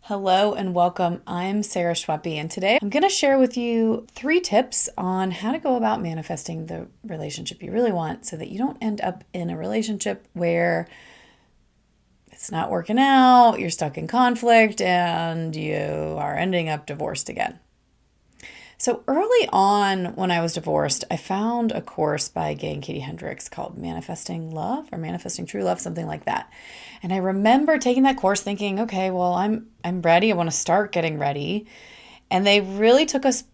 Hello and welcome. I'm Sarah Schweppe, and today I'm going to share with you 3 tips on how to go about manifesting the relationship you really want so that you don't end up in a relationship where it's not working out, you're stuck in conflict, and you are ending up divorced again. So early on when I was divorced, I found a course by Gay and Katie Hendricks called Manifesting Love or Manifesting True Love, something like that. And I remember taking that course thinking, okay, well, I'm ready. I want to start getting ready. And they really took us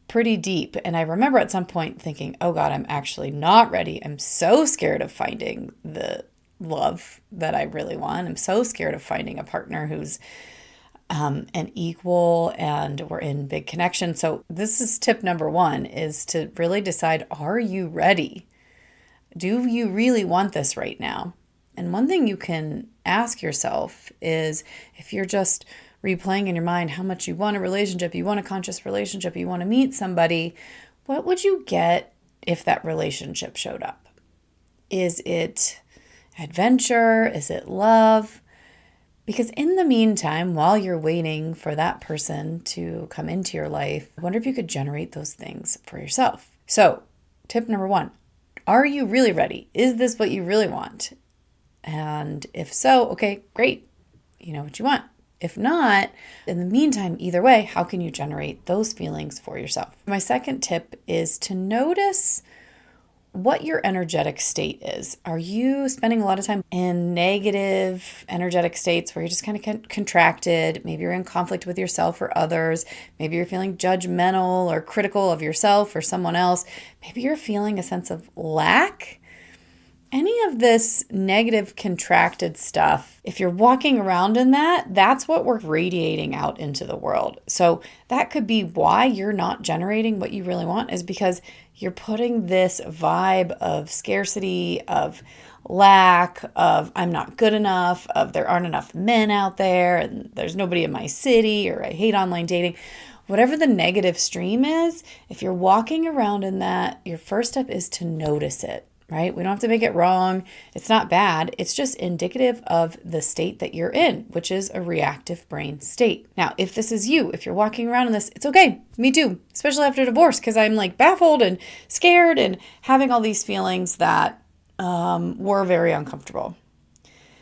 pretty deep. And I remember at some point thinking, oh God, I'm actually not ready. I'm so scared of finding the love that I really want. I'm so scared of finding a partner who's an equal and we're in big connection. So this is tip number 1 is to really decide, are you ready? Do you really want this right now? And one thing you can ask yourself is if you're just replaying in your mind how much you want a relationship, you want a conscious relationship, you want to meet somebody, what would you get if that relationship showed up? Is it adventure? Is it love? Because in the meantime, while you're waiting for that person to come into your life, I wonder if you could generate those things for yourself. So, tip number 1, are you really ready? Is this what you really want? And if so, okay, great. You know what you want. If not, in the meantime, either way, how can you generate those feelings for yourself? My second tip is to notice what your energetic state is. Are you spending a lot of time in negative energetic states where you're just kind of contracted? Maybe you're in conflict with yourself or others. Maybe you're feeling judgmental or critical of yourself or someone else. Maybe you're feeling a sense of lack. Any of this negative contracted stuff, if you're walking around in that, that's what we're radiating out into the world. So that could be why you're not generating what you really want, is because you're putting this vibe of scarcity, of lack, of I'm not good enough, of there aren't enough men out there, and there's nobody in my city, or I hate online dating. Whatever the negative stream is, if you're walking around in that, your first step is to notice it. Right? We don't have to make it wrong. It's not bad. It's just indicative of the state that you're in, which is a reactive brain state. Now, if this is you, if you're walking around in this, it's okay. Me too, especially after divorce, because I'm like baffled and scared and having all these feelings that were very uncomfortable.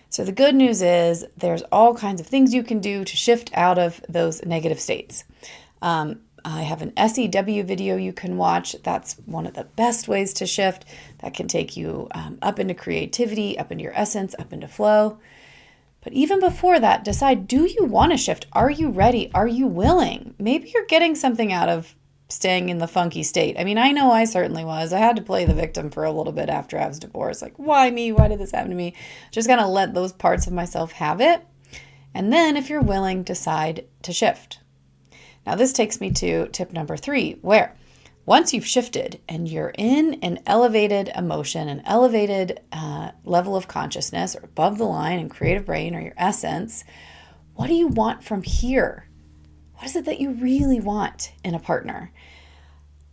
So the good news is there's all kinds of things you can do to shift out of those negative states. I have an SEW video you can watch. That's one of the best ways to shift. That can take you up into creativity, up into your essence, up into flow. But even before that, decide, do you want to shift? Are you ready? Are you willing? Maybe you're getting something out of staying in the funky state. I mean, I know I certainly was. I had to play the victim for a little bit after I was divorced. Like, why me? Why did this happen to me? Just gotta let those parts of myself have it. And then if you're willing, decide to shift. Now, this takes me to tip number 3, where once you've shifted and you're in an elevated emotion, an elevated level of consciousness or above the line in creative brain or your essence, what do you want from here? What is it that you really want in a partner?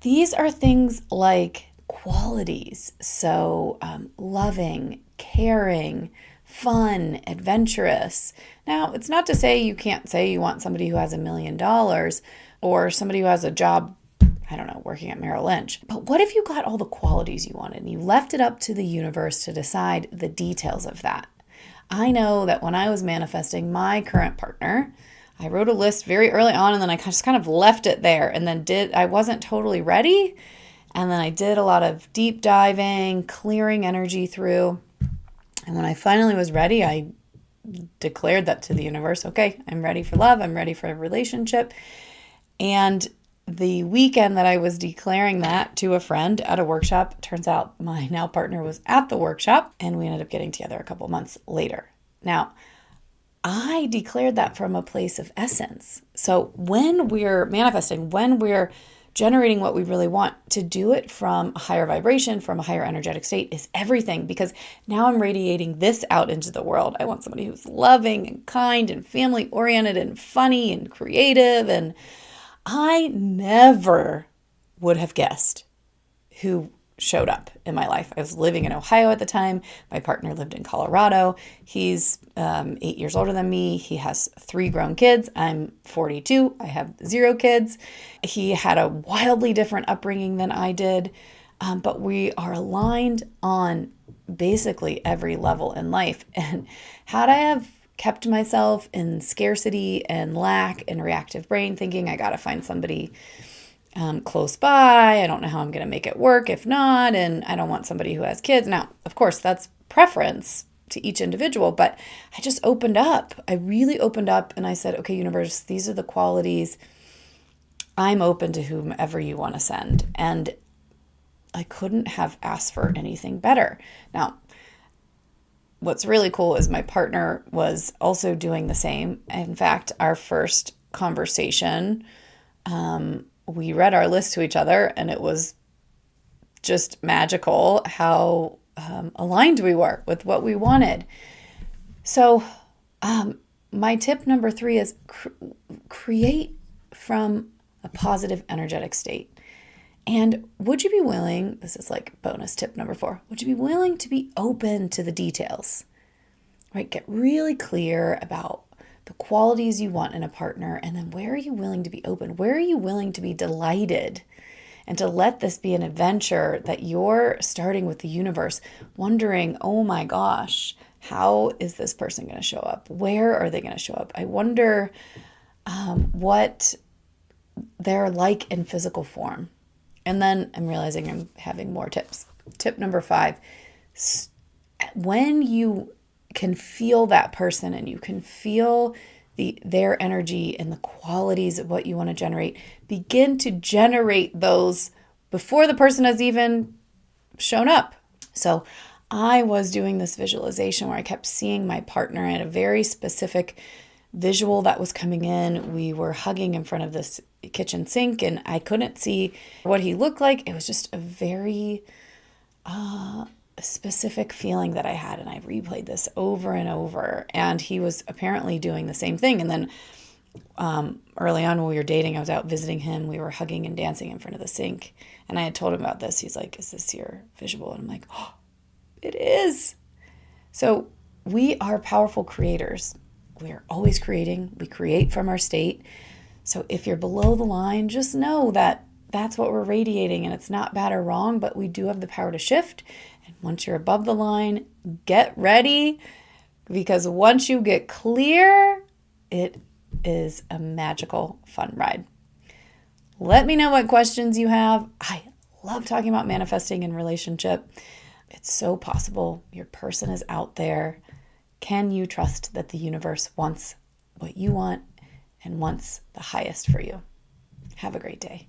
These are things like qualities. So loving, caring, fun, adventurous. Now, it's not to say you can't say you want somebody who has $1 million or somebody who has a job, I don't know, working at Merrill Lynch. But what if you got all the qualities you wanted and you left it up to the universe to decide the details of that? I know that when I was manifesting my current partner, I wrote a list very early on and then I just kind of left it there and then I wasn't totally ready. And then I did a lot of deep diving, clearing energy through. And when I finally was ready, I declared that to the universe. Okay, I'm ready for love. I'm ready for a relationship. And the weekend that I was declaring that to a friend at a workshop, turns out my now partner was at the workshop and we ended up getting together a couple months later. Now, I declared that from a place of essence. So when we're manifesting, when we're generating what we really want, to do it from a higher vibration, from a higher energetic state is everything, because now I'm radiating this out into the world. I want somebody who's loving and kind and family oriented and funny and creative. And I never would have guessed who showed up in my life. I was living in Ohio at the time. My partner lived in Colorado. He's 8 years older than me. He has 3 grown kids. I'm 42. I have 0 kids. He had a wildly different upbringing than I did, but we are aligned on basically every level in life. And had I have kept myself in scarcity and lack and reactive brain, thinking I got to find somebody close by. I don't know how I'm going to make it work if not. And I don't want somebody who has kids. Now, of course, that's preference to each individual, but I just opened up. I really opened up and I said, okay, universe, these are the qualities. I'm open to whomever you want to send. And I couldn't have asked for anything better. Now, what's really cool is my partner was also doing the same. In fact, our first conversation, we read our list to each other, and it was just magical how aligned we were with what we wanted. So my tip number 3 is create from a positive energetic state. And would you be willing, this is like bonus tip number 4, would you be willing to be open to the details, right? Get really clear about the qualities you want in a partner, and then where are you willing to be open? Where are you willing to be delighted? And to let this be an adventure that you're starting with the universe, wondering, oh my gosh, how is this person going to show up? Where are they going to show up? I wonder what they're like in physical form. And then I'm realizing I'm having more tips. Tip number 5, when you can feel that person and you can feel their energy and the qualities of what you want to generate, begin to generate those before the person has even shown up. So I was doing this visualization where I kept seeing my partner in a very specific visual that was coming in. We were hugging in front of this kitchen sink and I couldn't see what he looked like. It was just a very specific feeling that I had, and I replayed this over and over, and he was apparently doing the same thing. And then early on when we were dating, I was out visiting him. We were hugging and dancing in front of the sink, and I had told him about this. He's like, is this your visual? And I'm like, oh, it is. So we are powerful creators. We are always creating. We create from our state. So if you're below the line, just know that that's what we're radiating, and it's not bad or wrong, but we do have the power to shift. And once you're above the line, get ready, because once you get clear, it is a magical, fun ride. Let me know what questions you have. I love talking about manifesting in relationship. It's so possible. Your person is out there. Can you trust that the universe wants what you want and wants the highest for you? Have a great day.